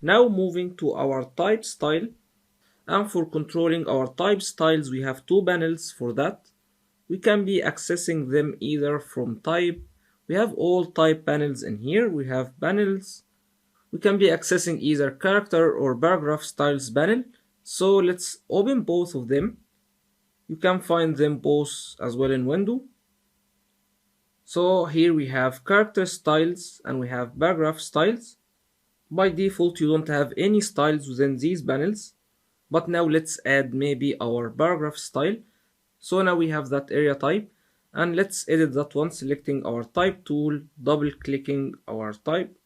Now moving to our type style, and for controlling our type styles we have two panels for that. We can be accessing them either from type. We have all type panels in here. We have panels. We can be accessing either character or paragraph styles panel. So let's open both of them. You can find them both as well in window. So here we have character styles and we have paragraph styles. By default you don't have any styles within these panels, but now let's add maybe our paragraph style. So now we have that area type, and let's edit that one, selecting our type tool, double clicking our type,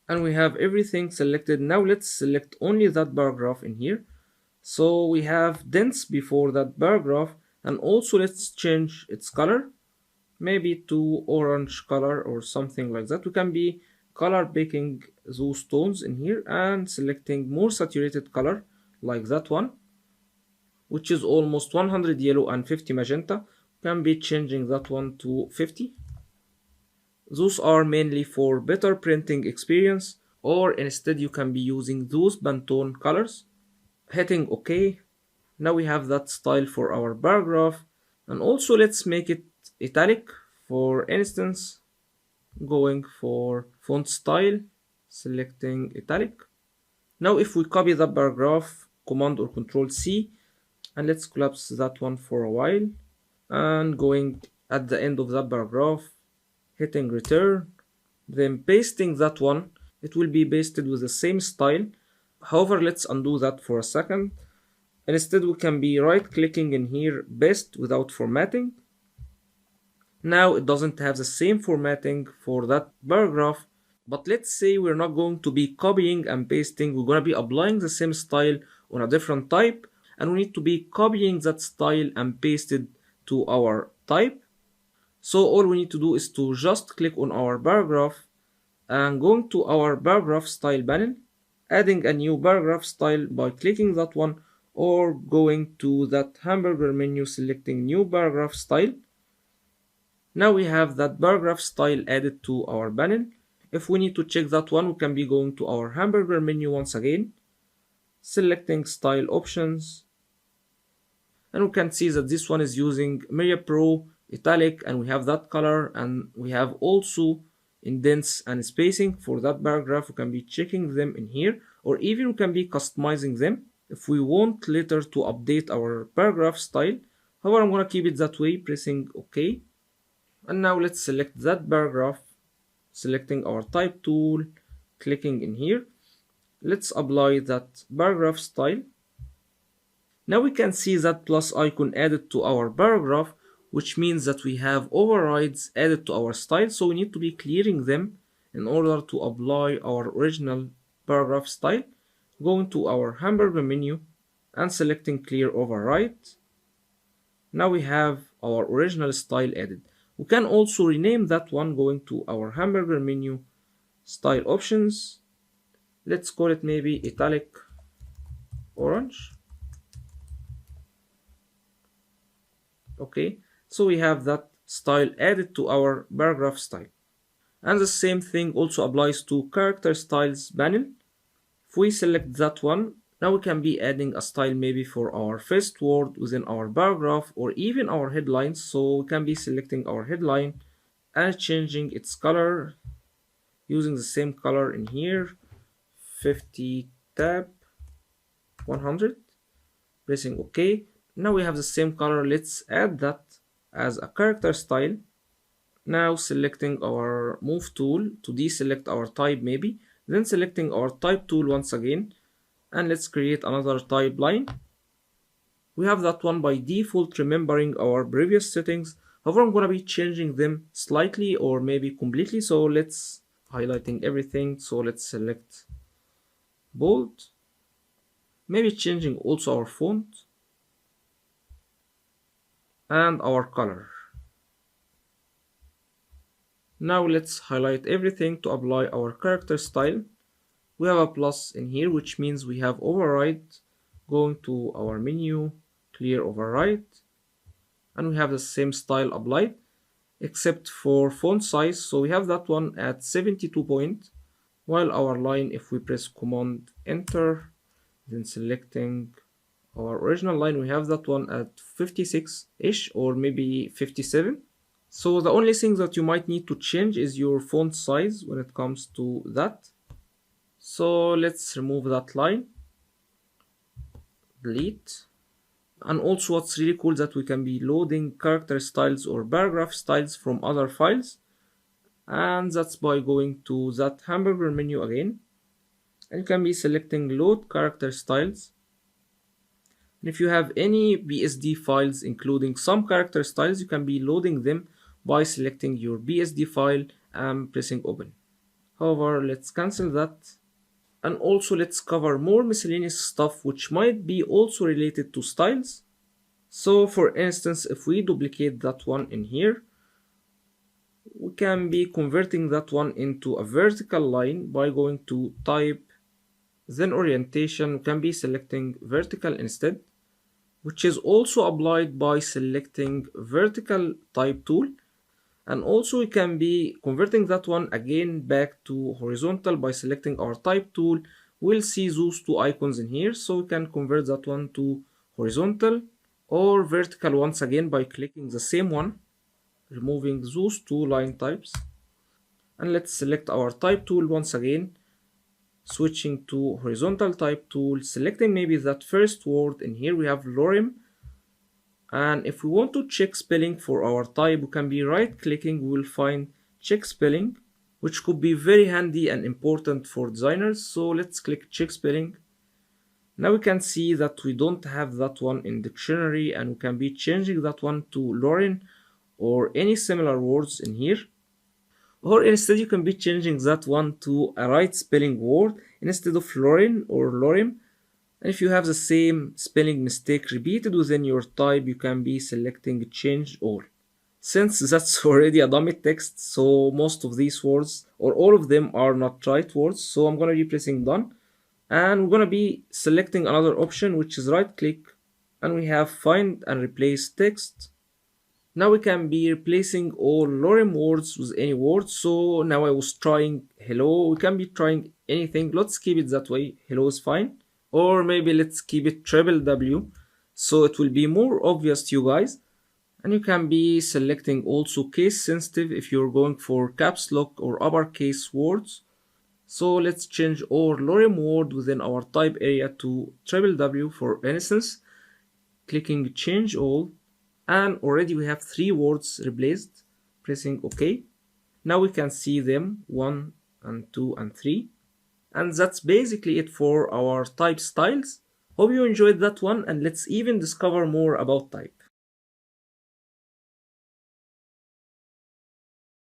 and we have everything selected. Now let's select only that paragraph in here. So we have dense before that paragraph, and also let's change its color, maybe to orange color or something like that. We can be color picking those tones in here and selecting more saturated color like that one, which is almost 100 yellow and 50 magenta. We can be changing that one to 50. Those are mainly for better printing experience, or instead you can be using those Pantone colors. Hitting OK. Now we have that style for our paragraph, and also let's make it italic. For instance, going for font style, selecting italic. Now if we copy the paragraph, Command or Control C, and let's collapse that one for a while, and going at the end of that paragraph, hitting return, then pasting that one. It will be pasted with the same style. However, let's undo that for a second. Instead we can be right clicking in here, paste without formatting. Now it doesn't have the same formatting for that paragraph, but let's say we're not going to be copying and pasting, we're going to be applying the same style on a different type, and we need to be copying that style and paste it to our type. So all we need to do is to just click on our paragraph and going to our paragraph style panel, adding a new paragraph style by clicking that one, or going to that hamburger menu, selecting new paragraph style. Now we have that paragraph style added to our panel. If we need to check that one, we can be going to our hamburger menu once again, selecting style options, and we can see that this one is using Media Pro italic, and we have that color, and we have also indents and spacing for that paragraph. We can be checking them in here, or even we can be customizing them if we want later to update our paragraph style. However, I'm gonna keep it that way, pressing OK. And now let's select that paragraph, selecting our type tool, clicking in here. Let's apply that paragraph style. Now we can see that plus icon added to our paragraph, which means that we have overrides added to our style, so we need to be clearing them in order to apply our original paragraph style. Going to our hamburger menu and selecting clear override. Now we have our original style added. We can also rename that one, going to our hamburger menu, style options. Let's call it maybe italic orange. Okay, so we have that style added to our paragraph style. And the same thing also applies to character styles panel. If we select that one, now we can be adding a style maybe for our first word within our paragraph, or even our headlines. So we can be selecting our headline and changing its color using the same color in here, 50 tab 100, pressing OK. Now we have the same color. Let's add that as a character style. Now selecting our move tool to deselect our type maybe, then selecting our type tool once again, and let's create another type line. We have that one by default, remembering our previous settings. However, I'm gonna be changing them slightly or maybe completely, so let's highlighting everything. So let's select bold, maybe changing also our font and our color. Now let's highlight everything to apply our character style. We have a plus in here, which means we have override. Going to our menu, clear override, and we have the same style applied except for font size. So we have that one at 72 point. while our line, if we press command enter, then selecting our original line, we have that one at 56-ish or maybe 57. So the only thing that you might need to change is your font size when it comes to that. So let's remove that line, delete. And also what's really cool that we can be loading character styles or paragraph styles from other files. And that's by going to that hamburger menu again. And you can be selecting load character styles. And if you have any BSD files including some character styles, you can be loading them by selecting your BSD file and pressing open. However, let's cancel that. And also let's cover more miscellaneous stuff which might be also related to styles. So for instance, if we duplicate that one in here, we can be converting that one into a vertical line by going to type, then orientation. We can be selecting vertical instead, which is also applied by selecting vertical type tool. And also we can be converting that one again back to horizontal by selecting our type tool. We'll see those two icons in here, so we can convert that one to horizontal or vertical once again by clicking the same one, removing those two line types. And let's select our type tool once again, switching to horizontal type tool, selecting maybe that first word. In here we have lorem. And if we want to check spelling for our type, we can be right clicking, we will find check spelling, which could be very handy and important for designers. So let's click check spelling. Now we can see that we don't have that one in dictionary, and we can be changing that one to lorem or any similar words in here. Or instead you can be changing that one to a right spelling word instead of lorem or lorem. And if you have the same spelling mistake repeated within your type, you can be selecting change all. Since that's already a dummy text, so most of these words or all of them are not right words, so I'm gonna be pressing done. And we're gonna be selecting another option, which is right click, and we have find and replace text. Now we can be replacing all lorem words with any word. So now I was trying hello, we can be trying anything. Let's keep it that way, hello is fine. Or maybe let's keep it triple W, so it will be more obvious to you guys. And you can be selecting also case sensitive if you're going for caps lock or uppercase words. So let's change our lorem word within our type area to triple W for instance, clicking change all, and already we have 3 words replaced, pressing OK. Now we can see them 1 and 2 and 3. And that's basically it for our type styles. Hope you enjoyed that one, and let's even discover more about type.